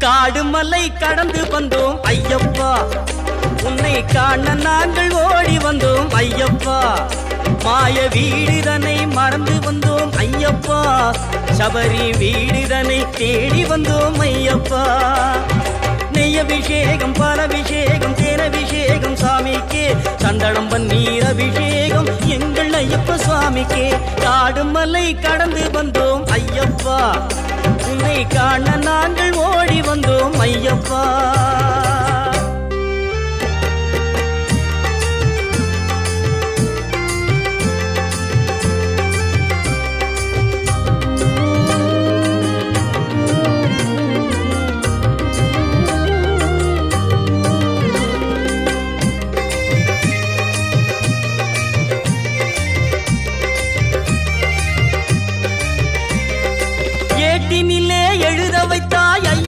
காடு மலை கடந்து வந்தோம் ஐயப்பா, உன்னை காண நாங்கள் ஓடி வந்தோம் ஐயப்பா. மாய வீடுதனை மறந்து வந்தோம் ஐயப்பா, சபரி வீடுதனை தேடி வந்தோம் ஐயப்பா. நெய் அபிஷேகம் பாலபிஷேகம் தேனபிஷேகம் சாமிக்கே, சந்தனம் பன்னீர் அபிஷேகம் எங்கள் ஐயப்ப சுவாமிக்கே. காடு மலை கடந்து வந்தோம் ஐயப்பா, உன்னை காண நாங்கள் ஓடி வந்தோம் ஐயப்பா.